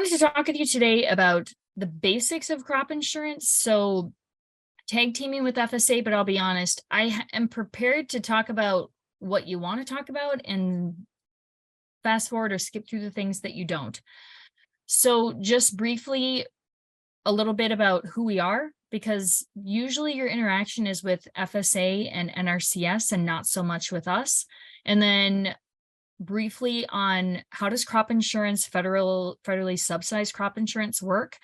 wanted to talk with you today about the basics of crop insurance. So tag teaming with FSA, but I'll be honest, I am prepared to talk about what you want to talk about and fast forward or skip through the things that you don't. So just briefly, a little bit about who we are, because usually your interaction is with FSA and NRCS and not so much with us. And then briefly on how does crop insurance, federally subsidized crop insurance work?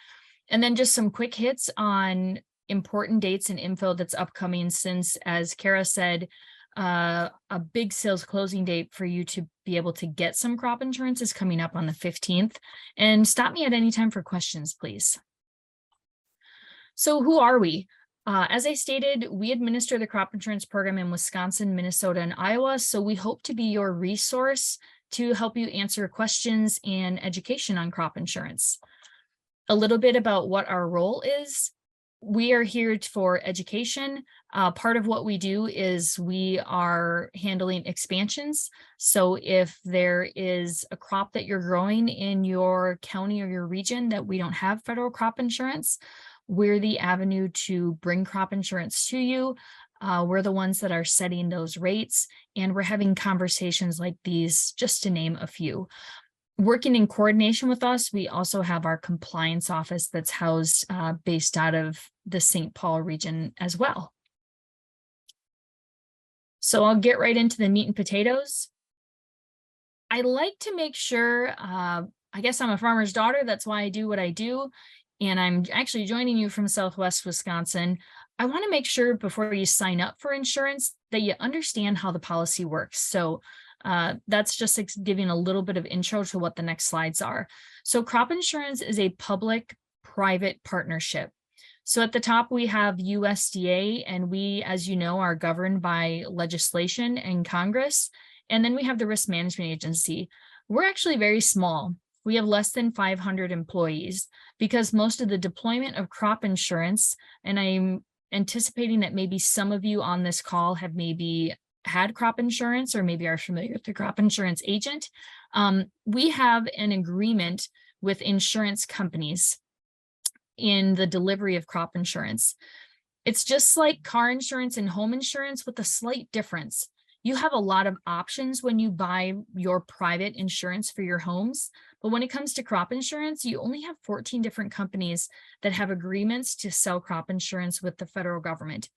And then just some quick hits on important dates and info that's upcoming, since, as Kara said, a big sales closing date for you to be able to get some crop insurance is coming up on the 15th. And stop me at any time for questions, please. So who are we? As I stated, we administer the crop insurance program in Wisconsin, Minnesota, and Iowa. So we hope to be your resource to help you answer questions and education on crop insurance. A little bit about what our role is. We are here for education. Part of what we do is we are handling expansions. So if there is a crop that you're growing in your county or your region that we don't have federal crop insurance, we're the avenue to bring crop insurance to you. We're the ones that are setting those rates, and we're having conversations like these, just to name a few. Working in coordination with us, we also have our compliance office that's housed based out of the St. Paul region as well. So I'll get right into the meat and potatoes. I like to make sure, I guess I'm a farmer's daughter, that's why I do what I do. And I'm actually joining you from Southwest Wisconsin. I want to make sure before you sign up for insurance that you understand how the policy works. So that's just giving a little bit of intro to what the next slides are. So crop insurance is a public-private partnership. So at the top, we have USDA, and we, as you know, are governed by legislation and Congress. And then we have the Risk Management Agency. We're actually very small. We have less than 500 employees because most of the deployment of crop insurance, and I'm anticipating that maybe some of you on this call have maybe had crop insurance or maybe are familiar with the crop insurance agent. We have an agreement with insurance companies in the delivery of crop insurance. It's just like car insurance and home insurance with a slight difference. You have a lot of options when you buy your private insurance for your homes. But when it comes to crop insurance, you only have 14 different companies that have agreements to sell crop insurance with the federal government.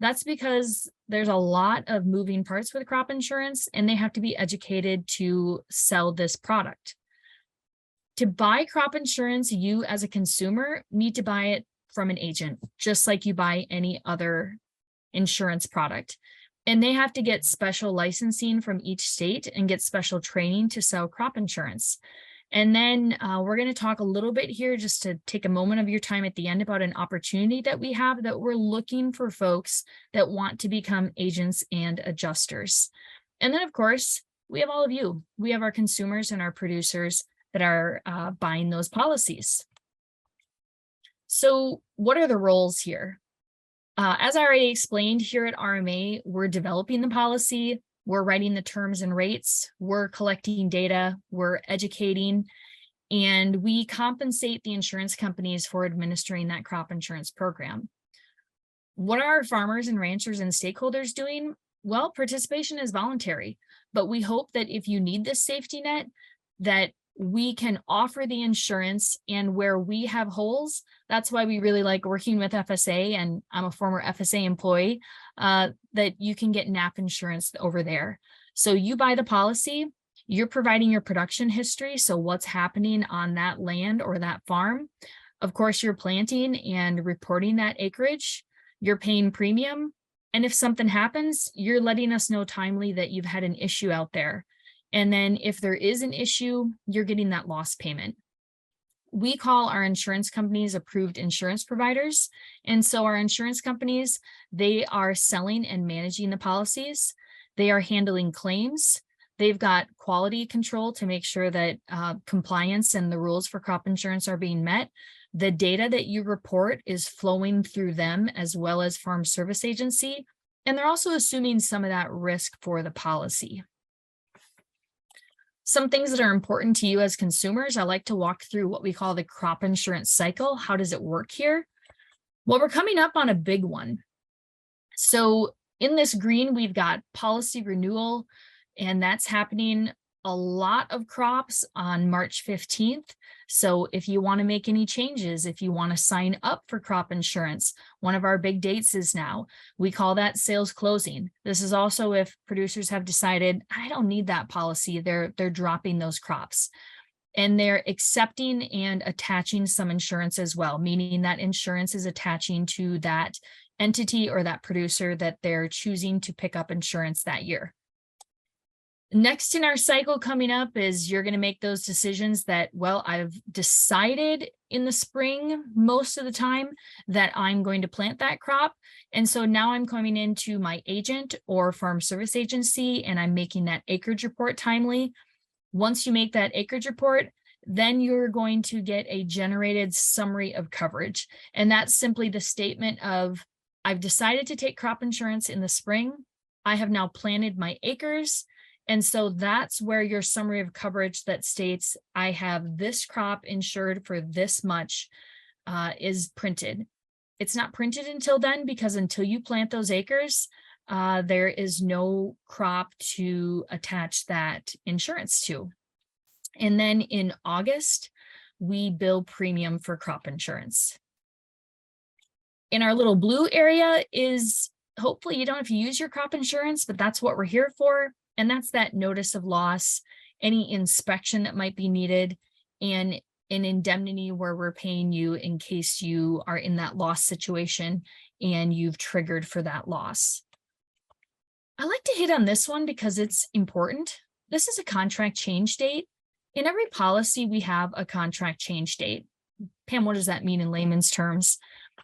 That's because there's a lot of moving parts with crop insurance, and they have to be educated to sell this product. To buy crop insurance, you as a consumer need to buy it from an agent, just like you buy any other insurance product. And they have to get special licensing from each state and get special training to sell crop insurance. And then we're going to talk a little bit here, just to take a moment of your time at the end, about an opportunity that we have, that we're looking for folks that want to become agents and adjusters. And then, of course, we have all of you. We have our consumers and our producers that are buying those policies. So what are the roles here? As I already explained, here at RMA, we're developing the policy, we're writing the terms and rates, we're collecting data, we're educating, and we compensate the insurance companies for administering that crop insurance program. What are our farmers and ranchers and stakeholders doing? Well, participation is voluntary, but we hope that if you need this safety net, that we can offer the insurance, and where we have holes, that's why we really like working with FSA, and I'm a former FSA employee, that you can get NAP insurance over there. So you buy the policy, you're providing your production history, so what's happening on that land or that farm. Of course, you're planting and reporting that acreage, you're paying premium, and if something happens, you're letting us know timely that you've had an issue out there. And then if there is an issue, you're getting that loss payment. We call our insurance companies approved insurance providers. And so our insurance companies, they are selling and managing the policies. They are handling claims. They've got quality control to make sure that compliance and the rules for crop insurance are being met. The data that you report is flowing through them as well as Farm Service Agency. And they're also assuming some of that risk for the policy. Some things that are important to you as consumers, I like to walk through what we call the crop insurance cycle. How does it work here? Well, we're coming up on a big one. So in this green, we've got policy renewal, and that's happening a lot of crops on March 15th. So if you want to make any changes, if you want to sign up for crop insurance, one of our big dates is now. We call that sales closing. This is also if producers have decided, I don't need that policy, they're dropping those crops. And they're accepting and attaching some insurance as well, meaning that insurance is attaching to that entity or that producer that they're choosing to pick up insurance that year. Next in our cycle coming up is you're going to make those decisions that, well, I've decided in the spring most of the time that I'm going to plant that crop. And so now I'm coming into my agent or farm service agency and I'm making that acreage report timely. Once you make that acreage report, then you're going to get a generated summary of coverage. And that's simply the statement of, I've decided to take crop insurance in the spring. I have now planted my acres. And so that's where your summary of coverage that states, I have this crop insured for this much is printed. It's not printed until then, because until you plant those acres, there is no crop to attach that insurance to. And then in August, we bill premium for crop insurance. In our little blue area is, hopefully you don't have to use your crop insurance, but that's what we're here for. And that's that notice of loss, any inspection that might be needed, and an indemnity where we're paying you in case you are in that loss situation and you've triggered for that loss. I like to hit on this one because it's important. This is a contract change date. In every policy, we have a contract change date. Pam, what does that mean in layman's terms?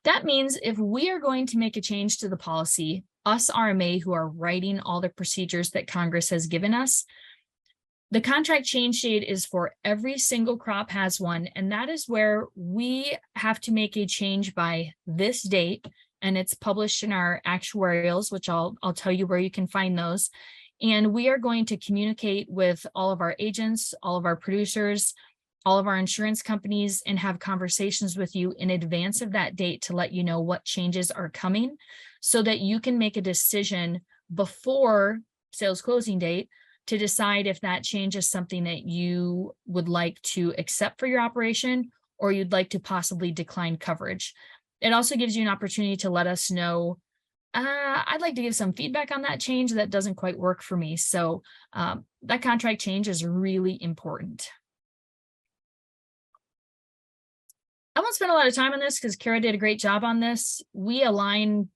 That means if we are going to make a change to the policy, us RMA who are writing all the procedures that Congress has given us, the contract change date is for every single crop has one, and that is where we have to make a change by this date, and it's published in our actuarials, which I'll tell you where you can find those. And we are going to communicate with all of our agents, all of our producers, all of our insurance companies, and have conversations with you in advance of that date to let you know what changes are coming so that you can make a decision before sales closing date to decide if that change is something that you would like to accept for your operation or you'd like to possibly decline coverage. It also gives you an opportunity to let us know, I'd like to give some feedback on that change that doesn't quite work for me. So that contract change is really important. I won't spend a lot of time on this because Kara did a great job on this. We align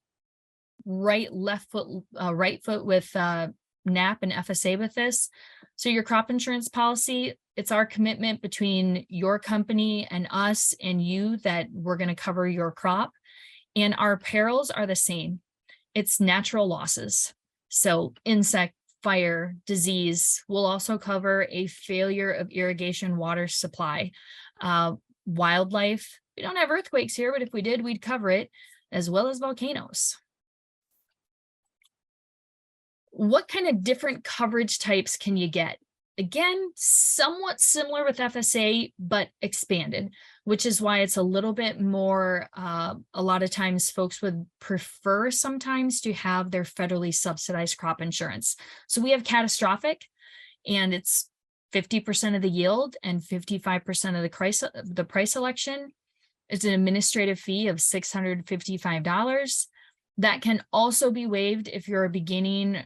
right foot with NAP and FSA with this. So your crop insurance policy, it's our commitment between your company and us and you that we're going to cover your crop. And our perils are the same. It's natural losses. So insect, fire, disease. We'll also cover a failure of irrigation water supply. Wildlife, we don't have earthquakes here, but if we did, we'd cover it, as well as volcanoes. What kind of different coverage types can you get? Again, somewhat similar with FSA, but expanded, which is why it's a little bit more, a lot of times folks would prefer sometimes to have their federally subsidized crop insurance. So we have catastrophic, and it's 50% of the yield and 55% of the price election. It's an administrative fee of $655. That can also be waived if you're a beginning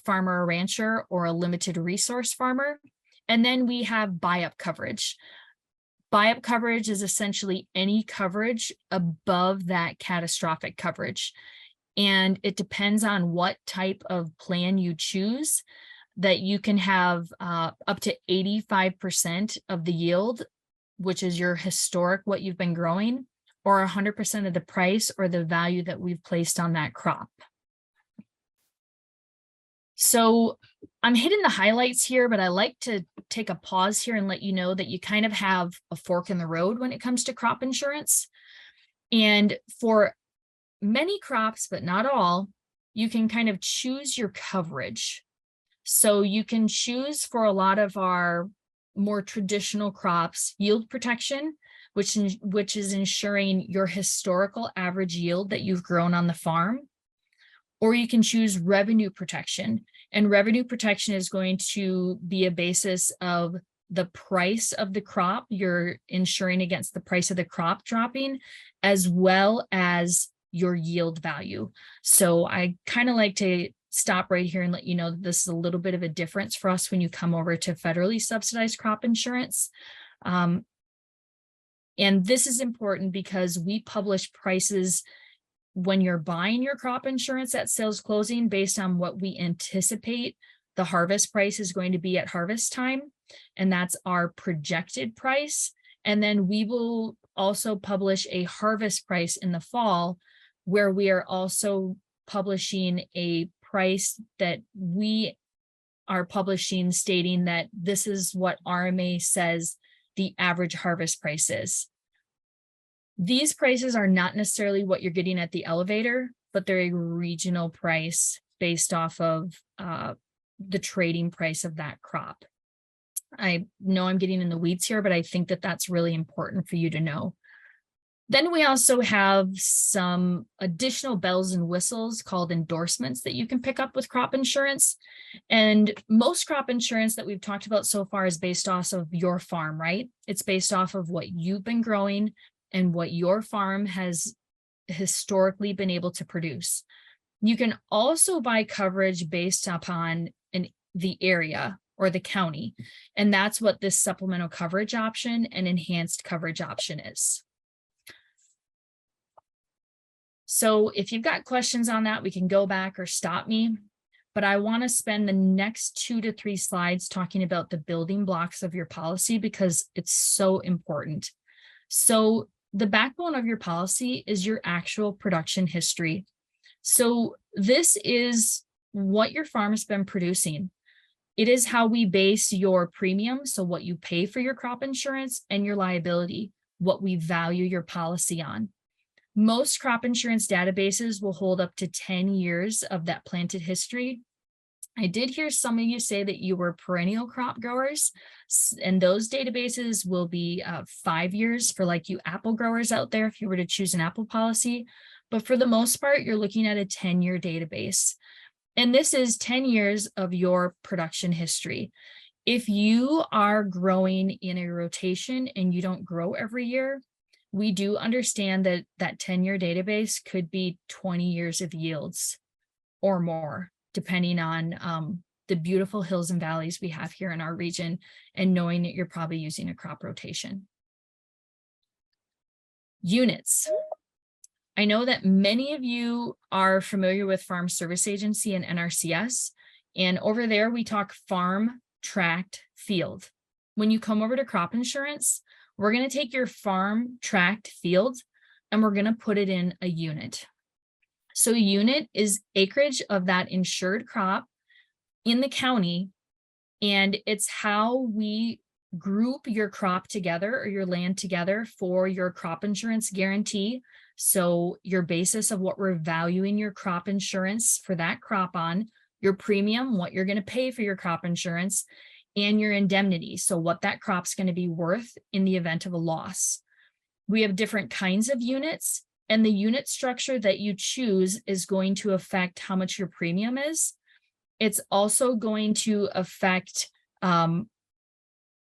farmer or rancher or a limited resource farmer. And then we have buy-up coverage. Buy-up coverage is essentially any coverage above that catastrophic coverage. And it depends on what type of plan you choose, that you can have up to 85% of the yield, which is your historic, what you've been growing, or 100% of the price or the value that we've placed on that crop. So I'm hitting the highlights here, but I like to take a pause here and let you know that you kind of have a fork in the road when it comes to crop insurance. And for many crops, but not all, you can kind of choose your coverage. So you can choose for a lot of our more traditional crops, yield protection, which is ensuring your historical average yield that you've grown on the farm. Or you can choose revenue protection. And revenue protection is going to be a basis of the price of the crop. You're insuring against the price of the crop dropping, as well as your yield value. So I kind of like to stop right here and let you know that this is a little bit of a difference for us when you come over to federally subsidized crop insurance. And this is important because we publish prices when you're buying your crop insurance at sales closing based on what we anticipate the harvest price is going to be at harvest time. And that's our projected price. And then we will also publish a harvest price in the fall, where we are also publishing a price that we are publishing stating that this is what RMA says the average harvest price is. These prices are not necessarily what you're getting at the elevator, but they're a regional price based off of the trading price of that crop. I know I'm getting in the weeds here, but I think that that's really important for you to know. Then we also have some additional bells and whistles called endorsements that you can pick up with crop insurance. And most crop insurance that we've talked about so far is based off of your farm, right? It's based off of what you've been growing and what your farm has historically been able to produce. You can also buy coverage based upon the area or the county, and that's what this supplemental coverage option and enhanced coverage option is. So if you've got questions on that, we can go back or stop me, but I want to spend the next 2 to 3 slides talking about the building blocks of your policy because it's so important. So the backbone of your policy is your actual production history. So this is what your farm has been producing. It is how we base your premium, so what you pay for your crop insurance, and your liability, what we value your policy on. Most crop insurance databases will hold up to 10 years of that planted history. I did hear some of you say that you were perennial crop growers, and those databases will be 5 years for like you apple growers out there if you were to choose an apple policy. But for the most part, you're looking at a 10-year database. And this is 10 years of your production history. If you are growing in a rotation and you don't grow every year, we do understand that that 10-year database could be 20 years of yields or more, depending on the beautiful hills and valleys we have here in our region, and knowing that you're probably using a crop rotation. Units. I know that many of you are familiar with Farm Service Agency and NRCS, and over there we talk farm, tract, field. When you come over to crop insurance, we're going to take your farm, tract, field, and we're going to put it in a unit. So a unit is acreage of that insured crop in the county, and it's how we group your crop together or your land together for your crop insurance guarantee. So your basis of what we're valuing your crop insurance for that crop on, your premium, what you're going to pay for your crop insurance, and your indemnity. So what that crop's going to be worth in the event of a loss. We have different kinds of units, and the unit structure that you choose is going to affect how much your premium is. It's also going to affect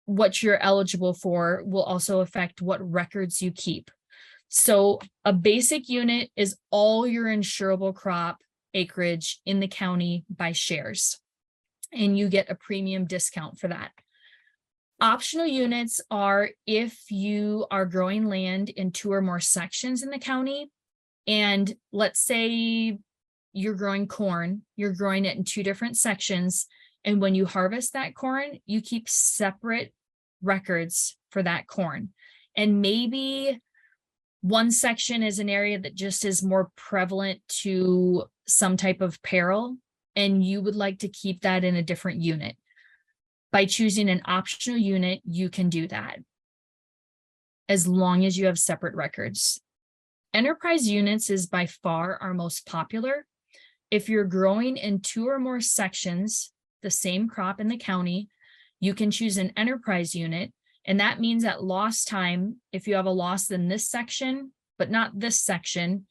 what you're eligible for, will also affect what records you keep. So a basic unit is all your insurable crop acreage in the county by shares, and you get a premium discount for that. Optional units are if you are growing land in 2 or more sections in the county, and let's say you're growing corn, you're growing it in 2 different sections, and when you harvest that corn, you keep separate records for that corn. And maybe one section is an area that just is more prevalent to some type of peril, and you would like to keep that in a different unit. By choosing an optional unit, you can do that as long as you have separate records. Enterprise units is by far our most popular. If you're growing in 2 or more sections, the same crop in the county, you can choose an enterprise unit. And that means at loss time, if you have a loss in this section, but not this section,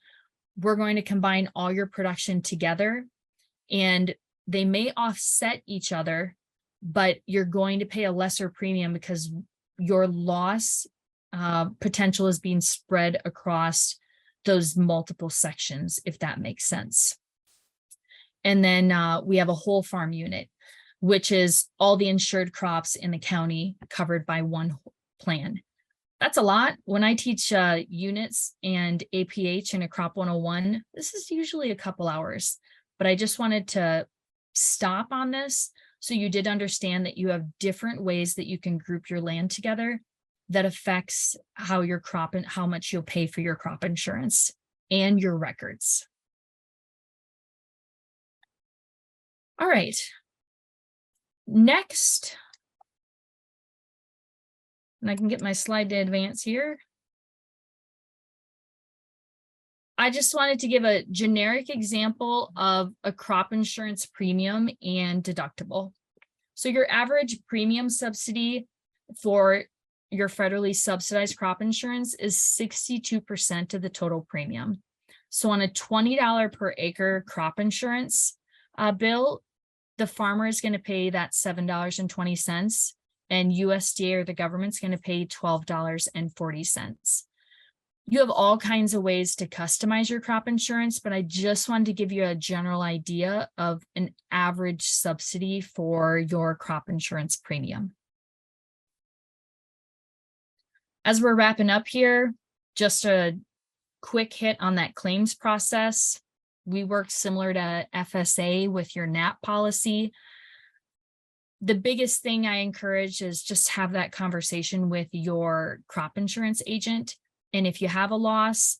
we're going to combine all your production together, and they may offset each other, but you're going to pay a lesser premium because your loss potential is being spread across those multiple sections, if that makes sense. And then we have a whole farm unit, which is all the insured crops in the county covered by one plan. That's a lot. When I teach units and APH in a Crop 101, this is usually a couple hours, but I just wanted to stop on this so you did understand that you have different ways that you can group your land together that affects how your crop and how much you'll pay for your crop insurance and your records. All right. Next, and I can get my slide to advance here. I just wanted to give a generic example of a crop insurance premium and deductible. So your average premium subsidy for your federally subsidized crop insurance is 62% of the total premium. So on a $20 per acre crop insurance bill, the farmer is going to pay that $7.20, and USDA or the government's going to pay $12.40. You have all kinds of ways to customize your crop insurance, but I just wanted to give you a general idea of an average subsidy for your crop insurance premium. As we're wrapping up here, just a quick hit on that claims process. We work similar to FSA with your NAP policy. The biggest thing I encourage is just have that conversation with your crop insurance agent. And if you have a loss,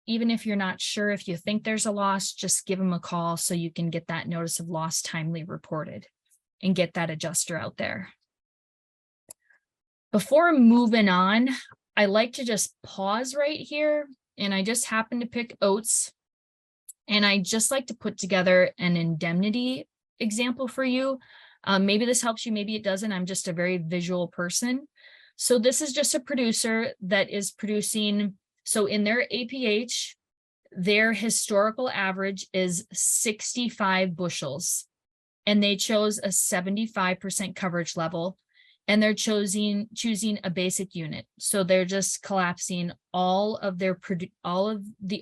even if you're not sure if you think there's a loss, just give them a call so you can get that notice of loss timely reported and get that adjuster out there. Before moving on, I like to just pause right here, and I just happen to pick oats. And I just like to put together an indemnity example for you. Maybe this helps you, maybe it doesn't. I'm just a very visual person. So this is just a producer that is producing, so in their APH, their historical average is 65 bushels, and they chose a 75% coverage level, and they're choosing a basic unit. So they're just collapsing all of the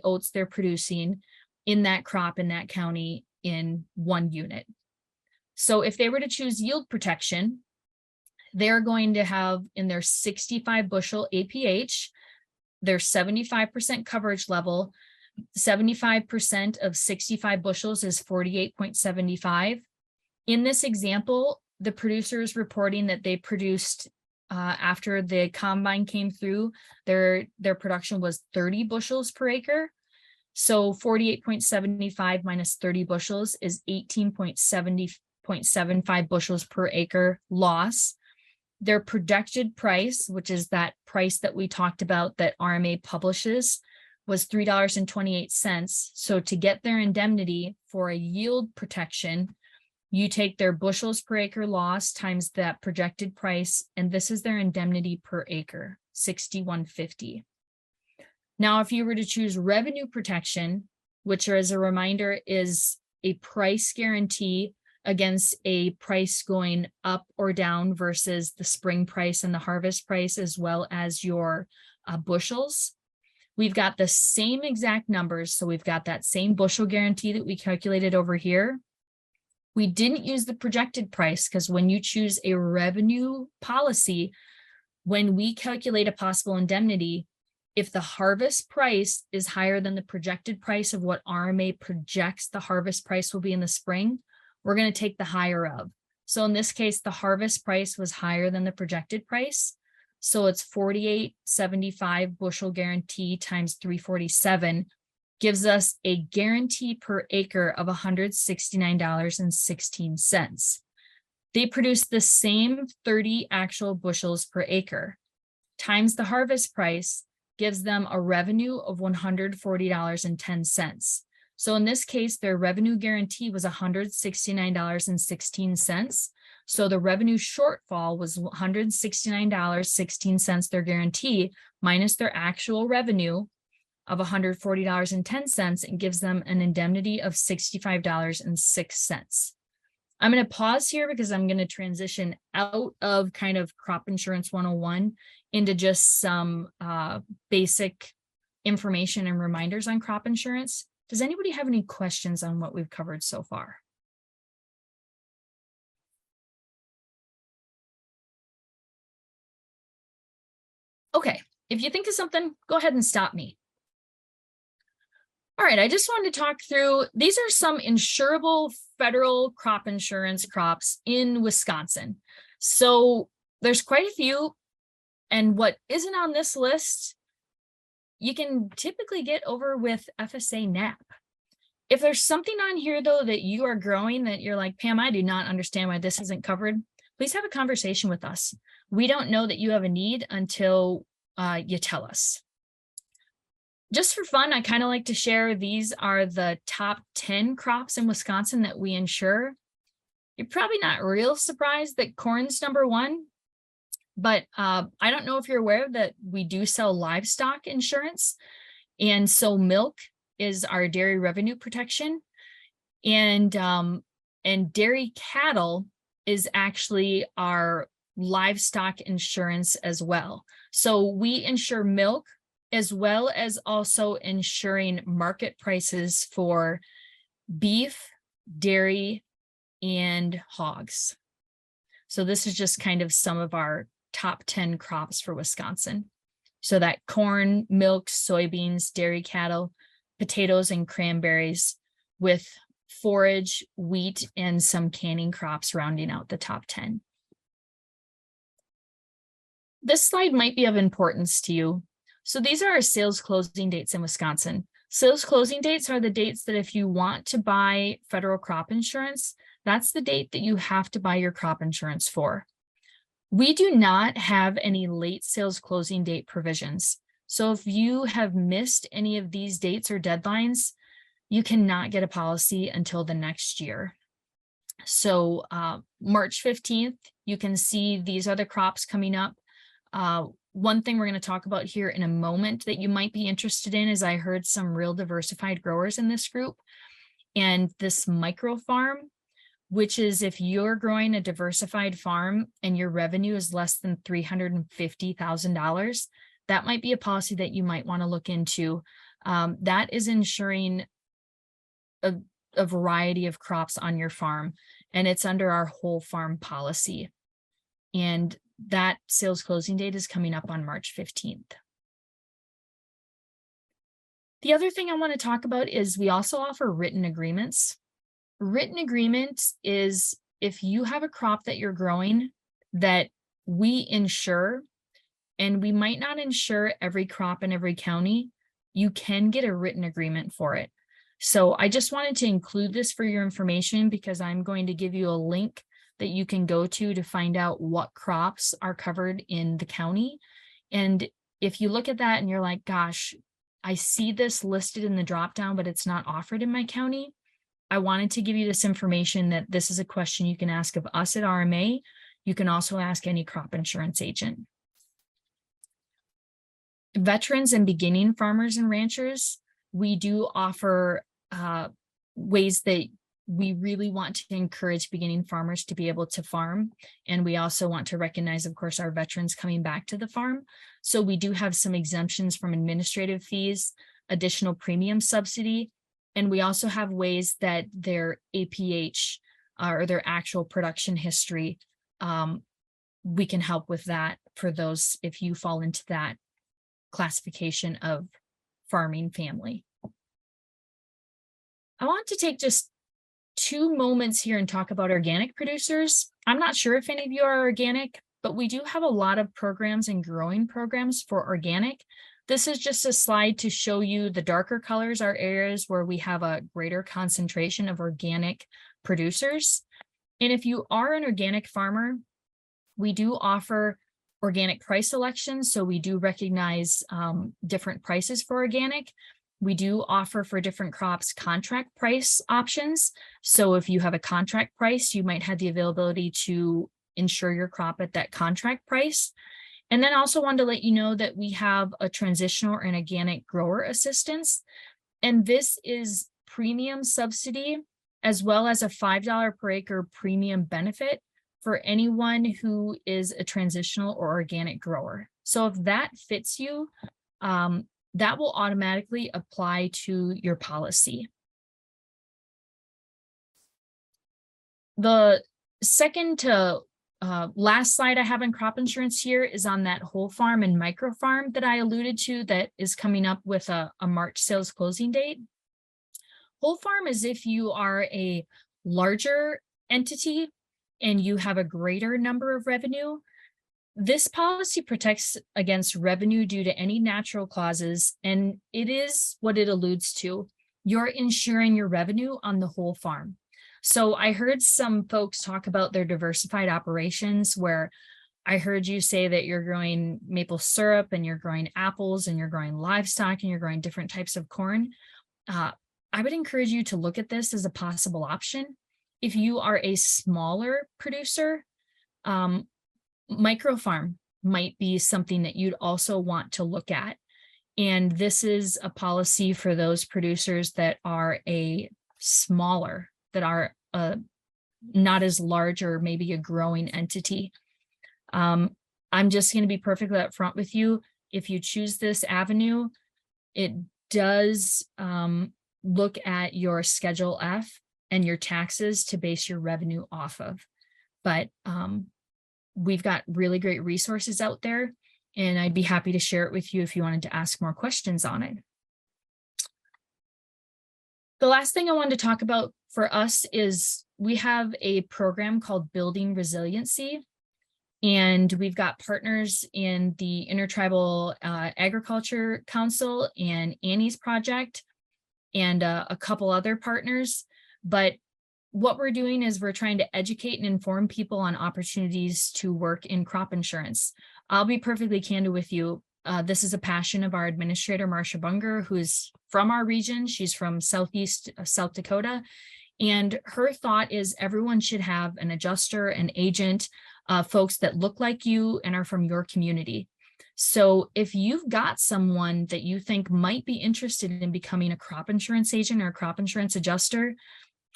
oats they're producing in that crop in that county in one unit. So if they were to choose yield protection, they're going to have in their 65 bushel APH, their 75% coverage level, 75% of 65 bushels is 48.75. In this example, the producer is reporting that they produced, after the combine came through, their production was 30 bushels per acre. So 48.75 minus 30 bushels is 18.75 bushels per acre loss. Their projected price, which is that price that we talked about that RMA publishes, was $3.28. So to get their indemnity for a yield protection, you take their bushels per acre loss times that projected price, and this is their indemnity per acre, $61.50. Now, if you were to choose revenue protection, which, as a reminder, is a price guarantee against a price going up or down versus the spring price and the harvest price, as well as your bushels, we've got the same exact numbers. So we've got that same bushel guarantee that we calculated over here. We didn't use the projected price because when you choose a revenue policy, when we calculate a possible indemnity, if the harvest price is higher than the projected price of what RMA projects the harvest price will be in the spring, we're going to take the higher of. So in this case, the harvest price was higher than the projected price. So it's 48.75 bushel guarantee times 347 gives us a guarantee per acre of $169.16. They produce the same 30 actual bushels per acre times the harvest price gives them a revenue of $140.10. So in this case, their revenue guarantee was $169.16. So the revenue shortfall was $169.16, their guarantee, minus their actual revenue of $140.10, and gives them an indemnity of $65.06. I'm going to pause here because I'm going to transition out of kind of crop insurance 101 into just some basic information and reminders on crop insurance. Does anybody have any questions on what we've covered so far? Okay, if you think of something, go ahead and stop me. All right, I just wanted to talk through, these are some insurable federal crop insurance crops in Wisconsin. So there's quite a few, and what isn't on this list, you can typically get over with FSA NAP. If there's something on here though that you are growing that you're like, Pam, I do not understand why this isn't covered, please have a conversation with us. We don't know that you have a need until you tell us. Just for fun, I kind of like to share, these are the top 10 crops in Wisconsin that we insure. You're probably not real surprised that corn's number one, but I don't know if you're aware that we do sell livestock insurance. And so milk is our dairy revenue protection, and dairy cattle is actually our livestock insurance as well. So we insure milk, as well as also ensuring market prices for beef, dairy, and hogs. So this is just kind of some of our top 10 crops for Wisconsin. So that corn, milk, soybeans, dairy cattle, potatoes, and cranberries, with forage, wheat, and some canning crops rounding out the top 10. This slide might be of importance to you. So these are our sales closing dates in Wisconsin. Sales closing dates are the dates that if you want to buy federal crop insurance, that's the date that you have to buy your crop insurance for. We do not have any late sales closing date provisions. So if you have missed any of these dates or deadlines, you cannot get a policy until the next year. So March 15th, you can see these are the crops coming up. One thing we're going to talk about here in a moment that you might be interested in is I heard some real diversified growers in this group, and this micro farm, which is if you're growing a diversified farm and your revenue is less than $350,000, that might be a policy that you might want to look into. That is insuring a variety of crops on your farm, and it's under our whole farm policy. And that sales closing date is coming up on March 15th. The other thing I want to talk about is we also offer written agreements. Written agreement is if you have a crop that you're growing that we insure, and we might not insure every crop in every county, you can get a written agreement for it. So I just wanted to include this for your information because I'm going to give you a link that you can go to find out what crops are covered in the county. And if you look at that and you're like, gosh, I see this listed in the dropdown, but it's not offered in my county, I wanted to give you this information that this is a question you can ask of us at RMA. You can also ask any crop insurance agent. Veterans and beginning farmers and ranchers, we do offer ways that we really want to encourage beginning farmers to be able to farm. And we also want to recognize, of course, our veterans coming back to the farm. So we do have some exemptions from administrative fees, additional premium subsidy, and we also have ways that their APH or their actual production history, we can help with that for those if you fall into that classification of farming family. I want to take just 2 moments here and talk about organic producers. I'm not sure if any of you are organic, but we do have a lot of programs and growing programs for organic. This is just a slide to show you the darker colors are areas where we have a greater concentration of organic producers. And if you are an organic farmer, we do offer organic price selections. So we do recognize different prices for organic. We do offer for different crops contract price options. So if you have a contract price, you might have the availability to insure your crop at that contract price. And then also wanted to let you know that we have a transitional and organic grower assistance. And this is premium subsidy as well as a $5 per acre premium benefit for anyone who is a transitional or organic grower. So if that fits you, that will automatically apply to your policy. The second to last slide I have in crop insurance here is on that whole farm and micro farm that I alluded to that is coming up with a March sales closing date. Whole farm is if you are a larger entity and you have a greater number of revenue. This policy protects against revenue due to any natural causes, and it is what it alludes to. You're insuring your revenue on the whole farm. So I heard some folks talk about their diversified operations where I heard you say that you're growing maple syrup and you're growing apples and you're growing livestock and you're growing different types of corn. I would encourage you to look at this as a possible option. If you are a smaller producer, micro farm might be something that you'd also want to look at. And this is a policy for those producers that are a smaller, that are not as large or maybe a growing entity. I'm just going to be perfectly upfront with you. If you choose this avenue, it does look at your Schedule F and your taxes to base your revenue off of. But we've got really great resources out there, and I'd be happy to share it with you if you wanted to ask more questions on it. The last thing I wanted to talk about for us is we have a program called Building Resiliency, and we've got partners in the Intertribal Agriculture Council and Annie's Project and a couple other partners. But what we're doing is we're trying to educate and inform people on opportunities to work in crop insurance. I'll be perfectly candid with you. This is a passion of our administrator, Marcia Bunger, who's from our region. She's from Southeast South Dakota. And her thought is everyone should have an adjuster, an agent, folks that look like you and are from your community. So if you've got someone that you think might be interested in becoming a crop insurance agent or a crop insurance adjuster,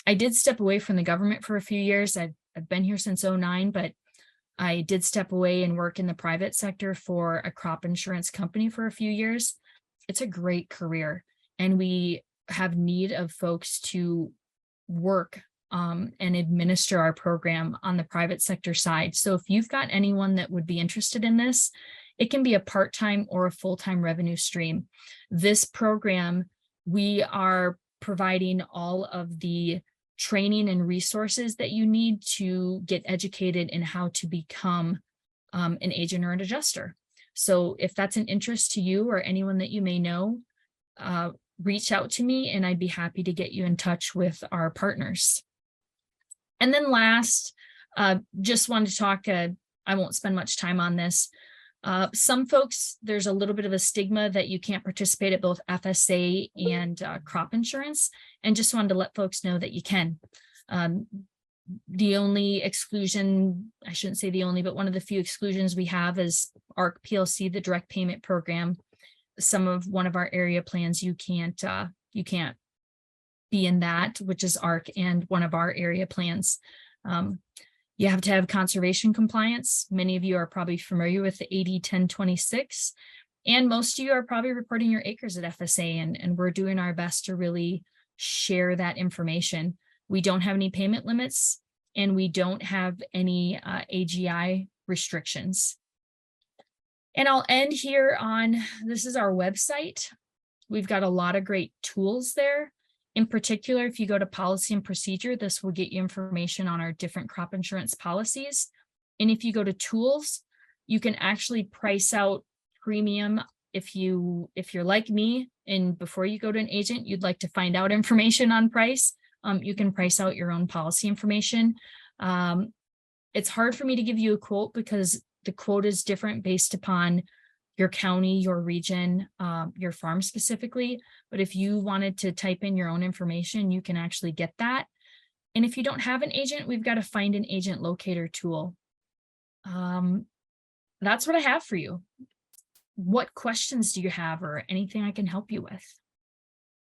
I did step away from the government for a few years. I've been here since 2009, but I did step away and work in the private sector for a crop insurance company for a few years. It's a great career, and we have need of folks to work and administer our program on the private sector side. So if you've got anyone that would be interested in this, it can be a part-time or a full-time revenue stream. This program, we are providing all of the training and resources that you need to get educated in how to become an agent or an adjuster. So if that's an interest to you or anyone that you may know, reach out to me and I'd be happy to get you in touch with our partners. And then last, just wanted to talk, I won't spend much time on this. Some folks, there's a little bit of a stigma that you can't participate at both FSA and crop insurance, and just wanted to let folks know that you can. The only exclusion, I shouldn't say the only, but one of the few exclusions we have is ARC PLC, the direct payment program. One of our area plans, you can't be in that, which is ARC and one of our area plans. You have to have conservation compliance. Many of you are probably familiar with the 80-10-26, and most of you are probably reporting your acres at FSA, and we're doing our best to really share that information. We don't have any payment limits, and we don't have any AGI restrictions. And I'll end here on, this is our website. We've got a lot of great tools there. In particular, if you go to policy and procedure, this will get you information on our different crop insurance policies. And if you go to tools, you can actually price out premium. If you're like me, and before you go to an agent, you'd like to find out information on price, you can price out your own policy information. It's hard for me to give you a quote because the quote is different based upon your county, your region, your farm specifically. But if you wanted to type in your own information, you can actually get that. And if you don't have an agent, we've got a find an agent locator tool. Um, that's what I have for you. What questions do you have or anything I can help you with?